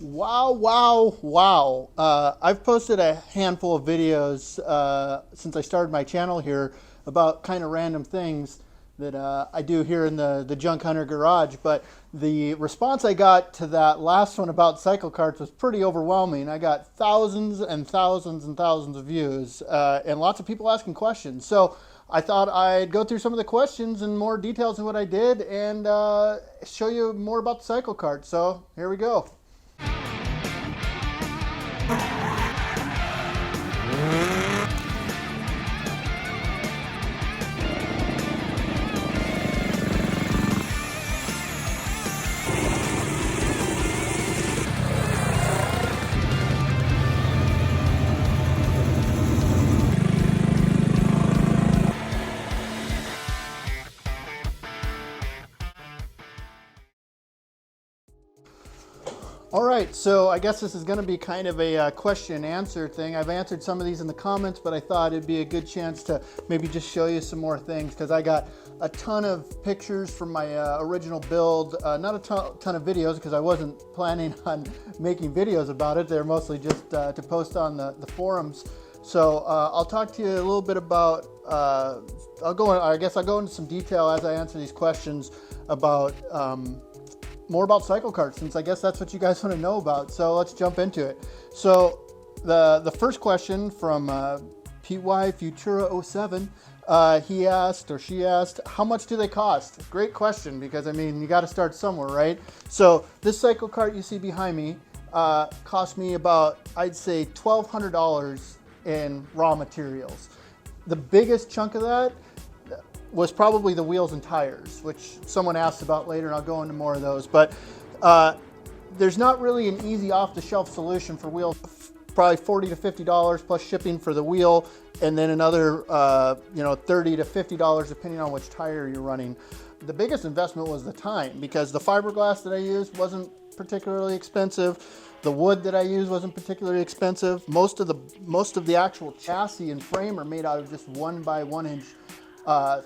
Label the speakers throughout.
Speaker 1: Wow, wow, wow. I've posted a handful of videos since I started my channel here about kind of random things that I do here in the Junk Hunter garage. But the response I got to that last one about cycle carts was pretty overwhelming. I got thousands and thousands and thousands of views and lots of people asking questions. So I thought I'd go through some of the questions and more details of what I did and show you more about the cycle cart. So here we go. All right, so I guess this is going to be kind of a question and answer thing. I've answered some of these in the comments, but I thought it'd be a good chance to maybe just show you some more things because I got a ton of pictures from my original build, not a ton of videos because I wasn't planning on making videos about it. They're mostly just to post on the forums. So I'll talk to you a little bit about, I guess I'll go into some detail as I answer these questions about more about cycle carts, since I guess that's what you guys want to know about. So let's jump into it. So the first question from PY Futura 07, he asked, or she asked, how much do they cost? Great question, because I mean, you got to start somewhere, right? So this cycle cart you see behind me cost me about, I'd say $1,200 in raw materials. The biggest chunk of that was probably the wheels and tires, which someone asked about later, and I'll go into more of those. But there's not really an easy off-the-shelf solution for wheels. Probably $40 to $50 plus shipping for the wheel, and then another $30 to $50 depending on which tire you're running. The biggest investment was the time, because the fiberglass that I used wasn't particularly expensive. The wood that I used wasn't particularly expensive. Most of the actual chassis and frame are made out of just 1x1 inch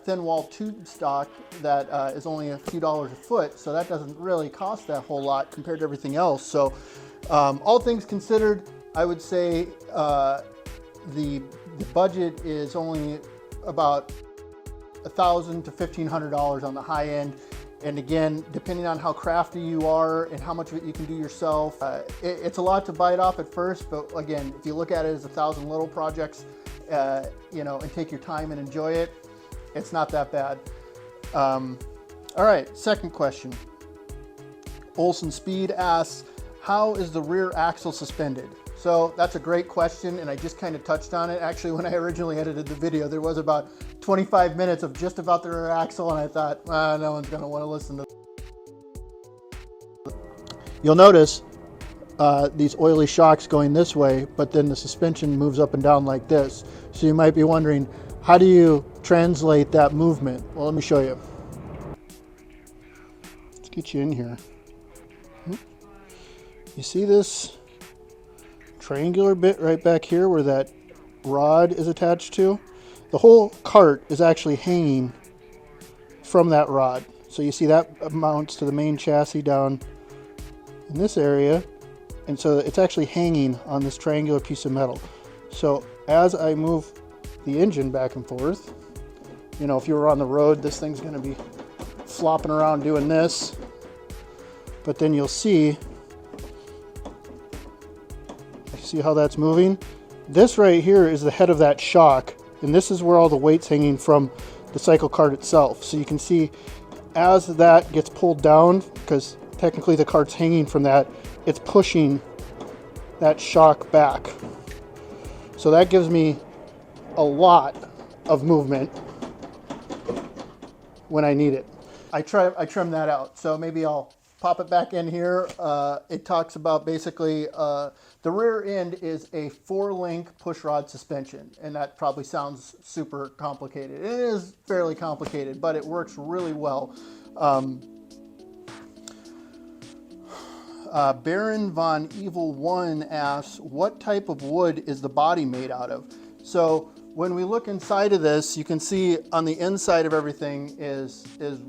Speaker 1: thin wall tube stock that is only a few dollars a foot, so that doesn't really cost that whole lot compared to everything else. So all things considered, I would say the budget is only about $1,000 to $1,500 on the high end. And again, depending on how crafty you are and how much of it you can do yourself, it's a lot to bite off at first, but again, if you look at it as 1,000 little projects, and take your time and enjoy it, it's not that bad. All right, second question. Olson Speed asks, how is the rear axle suspended? So that's a great question, and I just kind of touched on it. Actually, when I originally edited the video, there was about 25 minutes of just about the rear axle, and I thought, no one's gonna wanna listen to this. You'll notice these oily shocks going this way, but then the suspension moves up and down like this. So you might be wondering, how do you translate that movement? Well, let me show you. Let's get you in here. You see this triangular bit right back here where that rod is attached to? The whole cart is actually hanging from that rod. So you see that mounts to the main chassis down in this area. And so it's actually hanging on this triangular piece of metal. So as I move the engine back and forth, if you were on the road, this thing's going to be flopping around doing this. But then you'll see how that's moving? This right here is the head of that shock, and this is where all the weight's hanging from the cycle cart itself. So you can see as that gets pulled down, because technically the cart's hanging from that, it's pushing that shock back. So that gives me a lot of movement when I need it. I trim that out, so maybe I'll pop it back in here. It talks about basically the rear end is a 4-link pushrod suspension, and that probably sounds super complicated. It is fairly complicated, but it works really well. Baron Von Evil 1 asks, what type of wood is the body made out of? So when we look inside of this, you can see on the inside of everything is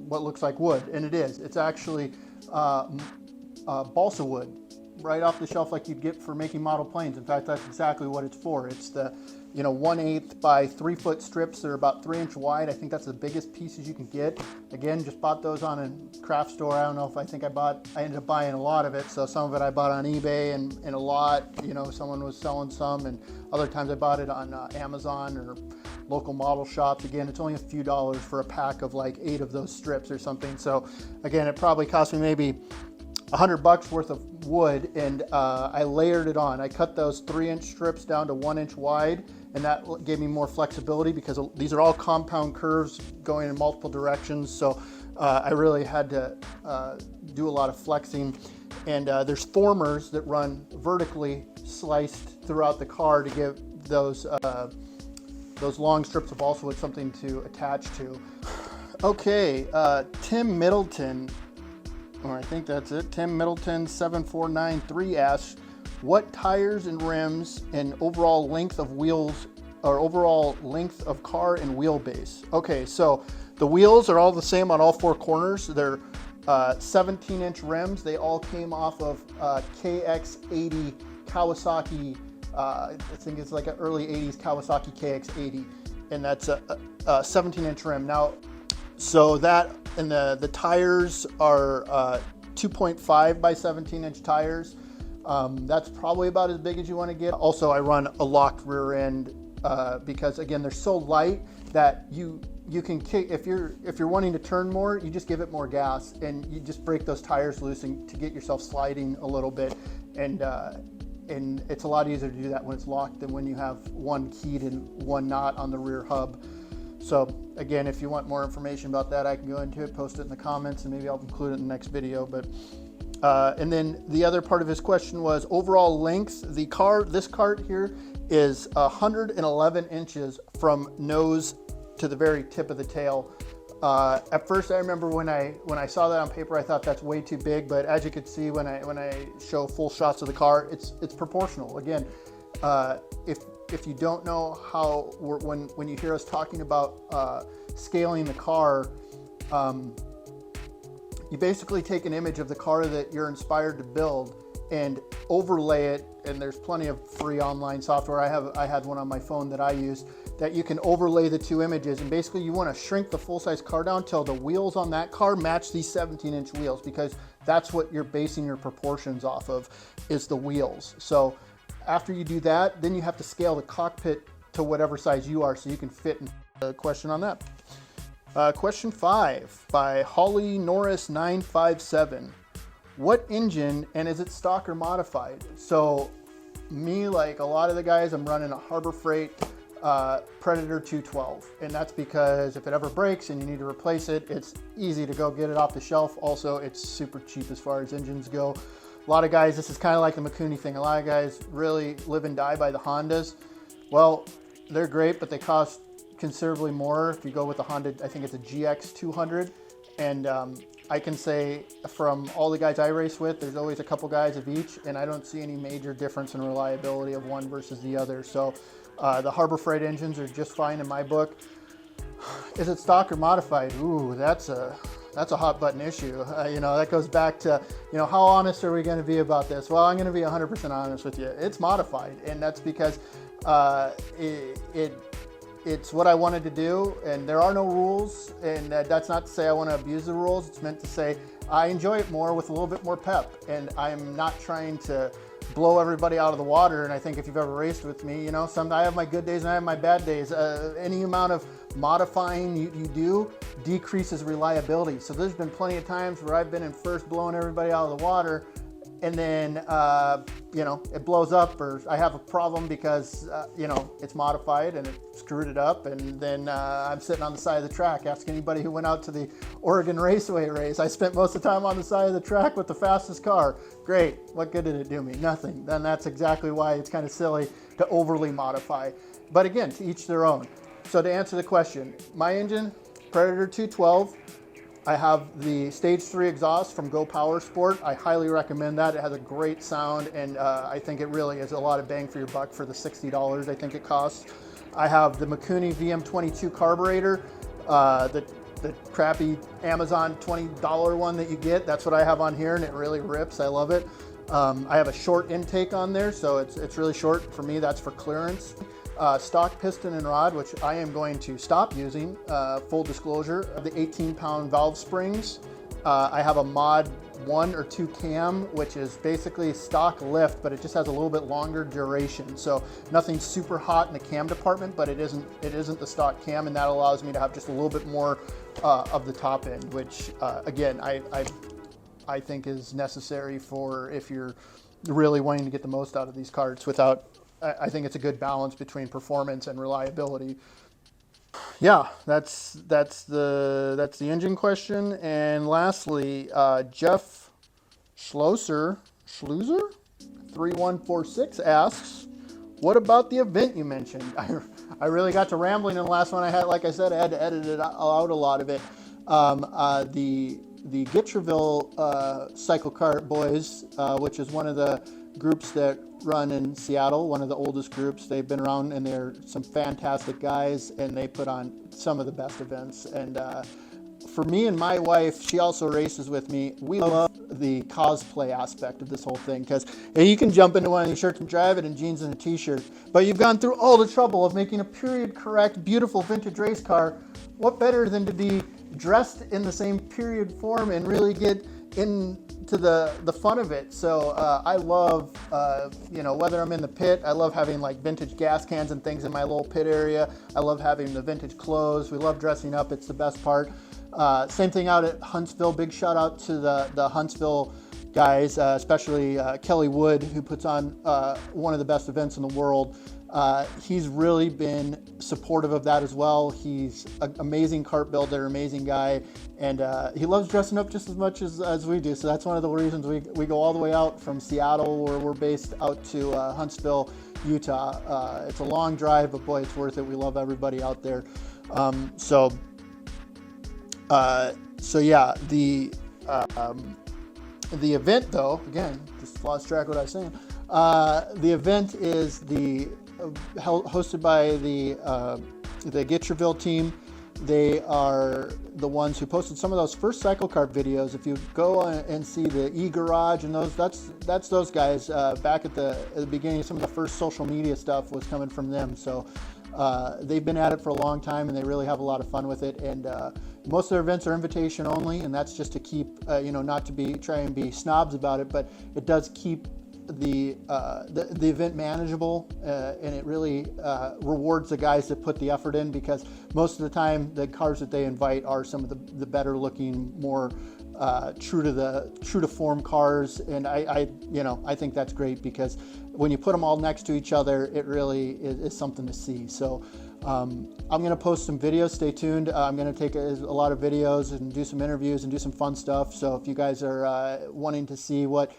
Speaker 1: what looks like wood, and it is. It's actually balsa wood. right off the shelf like you'd get for making model planes. In fact, that's exactly what it's for. It's the 1/8 by 3 foot strips. They're about 3-inch wide. I think that's the biggest pieces you can get. Again, just bought those on a craft store. I don't know if I ended up buying a lot of it. So some of it I bought on eBay and a lot, someone was selling some, and other times I bought it on Amazon or local model shops. Again, it's only a few dollars for a pack of like 8 of those strips or something. So again, it probably cost me maybe $100 worth of wood, and I layered it on. I cut those 3-inch strips down to 1 inch wide, and that gave me more flexibility because these are all compound curves going in multiple directions. So I really had to do a lot of flexing. And there's formers that run vertically sliced throughout the car to give those long strips of balsa wood something to attach to. Okay, Tim Middleton, or I think that's it, Tim Middleton 7493 asks, what tires and rims and overall length of wheels, or overall length of car and wheelbase? Okay, so the wheels are all the same on all 4 corners. They're 17-inch rims. They all came off of KX80 Kawasaki. I think it's like an early 80s Kawasaki KX80, and that's a 17-inch rim. Now, so that, and the tires are 2.5 by 17-inch tires. That's probably about as big as you want to get. Also, I run a locked rear end because again, they're so light that you can kick, if you're wanting to turn more, you just give it more gas and you just break those tires loose and to get yourself sliding a little bit. And it's a lot easier to do that when it's locked than when you have one keyed and one not on the rear hub. So again, if you want more information about that, I can go into it, post it in the comments, and maybe I'll include it in the next video. But and then the other part of his question was overall length. This kart here is 111 inches from nose to the very tip of the tail. At first, I remember when I saw that on paper, I thought that's way too big. But as you can see, when I show full shots of the car, it's proportional. Again, if you don't know how, when you hear us talking about scaling the car, you basically take an image of the car that you're inspired to build and overlay it. And there's plenty of free online software. I had one on my phone that I use that you can overlay the 2 images. And basically you want to shrink the full-size car down till the wheels on that car match these 17-inch wheels, because that's what you're basing your proportions off of, is the wheels. So after you do that, then you have to scale the cockpit to whatever size you are so you can fit in. A question on that. Question 5 by Holly Norris 957. What engine, and is it stock or modified? So me, like a lot of the guys, I'm running a Harbor Freight Predator 212, and that's because if it ever breaks and you need to replace it, it's easy to go get it off the shelf. Also, it's super cheap as far as engines go. A lot of guys, this is kind of like the Mikuni thing. A lot of guys really live and die by the Hondas. Well, they're great, but they cost considerably more if you go with the Honda. I think it's a GX 200, and I can say from all the guys I race with, there's always a couple guys of each, and I don't see any major difference in reliability of one versus the other. So the Harbor Freight engines are just fine in my book. Is it stock or modified? Ooh, that's a hot button issue. That goes back to, how honest are we going to be about this? Well, I'm going to be 100% honest with you. It's modified, and that's because it's what I wanted to do, and there are no rules, and that's not to say I want to abuse the rules. It's meant to say I enjoy it more with a little bit more pep, and I'm not trying to blow everybody out of the water. And I think if you've ever raced with me, I have my good days and I have my bad days. Any amount of modifying you do decreases reliability. So there's been plenty of times where I've been in first blowing everybody out of the water, and then it blows up, or I have a problem because it's modified and it screwed it up, and then I'm sitting on the side of the track. Ask anybody who went out to the Oregon Raceway race. I spent most of the time on the side of the track with the fastest car. Great. What good did it do me? Nothing. Then that's exactly why it's kind of silly to overly modify. But again, to each their own. So to answer the question, my engine, Predator 212. I have the Stage 3 exhaust from Go Power Sport. I highly recommend that. It has a great sound, and I think it really is a lot of bang for your buck for the $60 I think it costs. I have the Mikuni VM22 carburetor, the crappy Amazon $20 one that you get. That's what I have on here, and it really rips. I love it. I have a short intake on there, so it's really short. For me, that's for clearance. Stock piston and rod, which I am going to stop using, full disclosure. The 18-pound valve springs. I have a mod 1 or 2 cam, which is basically stock lift, but it just has a little bit longer duration. So nothing super hot in the cam department, but it isn't the stock cam, and that allows me to have just a little bit more of the top end, which again, I think is necessary for if you're really wanting to get the most out of these karts without, I think it's a good balance between performance and reliability. Yeah, that's the engine question. And lastly, Jeff Schloser 3146 asks, what about the event you mentioned? I really got to rambling in the last one. I had, like I said, I had to edit it out a lot of it. The Gitcherville Cycle Kart Boys, which is one of the groups that run in Seattle, one of the oldest groups. They've been around, and they're some fantastic guys, and they put on some of the best events. And for me and my wife, she also races with me. We love the cosplay aspect of this whole thing, because you can jump into one of these shirts and drive it in jeans and a t-shirt, but you've gone through all the trouble of making a period correct, beautiful vintage race car. What better than to be dressed in the same period form and really get into the fun of it? So I love, whether I'm in the pit, I love having like vintage gas cans and things in my little pit area. I love having the vintage clothes. We love dressing up. It's the best part. Same thing out at Huntsville. Big shout out to the Huntsville guys, especially Kelly Wood, who puts on one of the best events in the world. He's really been supportive of that as well. He's an amazing kart builder, amazing guy, and he loves dressing up just as much as we do. So that's one of the reasons we go all the way out from Seattle, where we're based, out to Huntsville, Utah. It's a long drive, but boy, it's worth it. We love everybody out there. So yeah, the event, though, again, just lost track of what I was saying. The event is hosted by the Gitcherville team. They are the ones who posted some of those first cycle kart videos. If you go and see the e-garage and that's those guys. Back at the beginning, some of the first social media stuff was coming from them. So they've been at it for a long time, and they really have a lot of fun with it. And most of their events are invitation only, and that's just to keep, not to try and be snobs about it, but it does keep the event manageable, and it really rewards the guys that put the effort in, because most of the time the cars that they invite are some of the better looking, more true to form cars. And I think that's great, because when you put them all next to each other, it really is something to see. So I'm going to post some videos. Stay tuned. I'm going to take a lot of videos and do some interviews and do some fun stuff. So if you guys are wanting to see what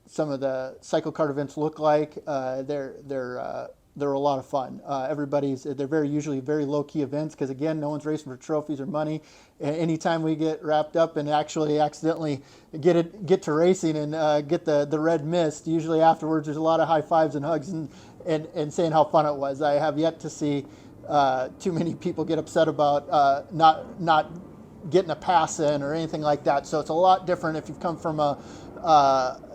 Speaker 1: some of the cycle kart events look like, they're a lot of fun. They're usually very low-key events, because again, no one's racing for trophies or money. And anytime we get wrapped up and actually accidentally get to racing and get the red mist, usually afterwards there's a lot of high fives and hugs and saying how fun it was. I have yet to see too many people get upset about not getting a pass in or anything like that. So it's a lot different if you've come from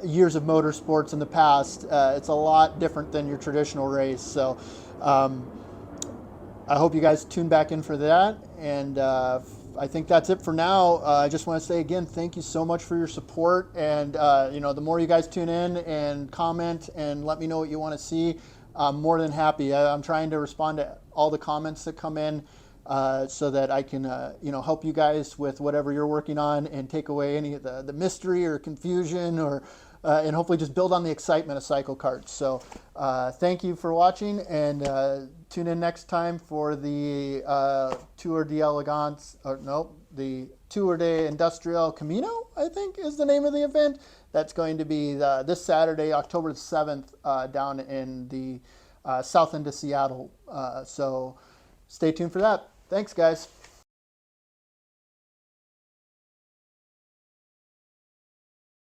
Speaker 1: years of motorsports in the past. It's a lot different than your traditional race. So I hope you guys tune back in for that. And I think that's it for now. I just want to say again, thank you so much for your support. And the more you guys tune in and comment and let me know what you want to see, I'm more than happy. I'm trying to respond to all the comments that come in, so that I can, help you guys with whatever you're working on and take away any of the mystery or confusion, or and hopefully just build on the excitement of cycle karts. So thank you for watching, and tune in next time for the Tour d'Elegance, the Tour de Industrial Camino, I think is the name of the event. That's going to be this Saturday, October 7th, down in the south end of Seattle. So stay tuned for that. Thanks, guys.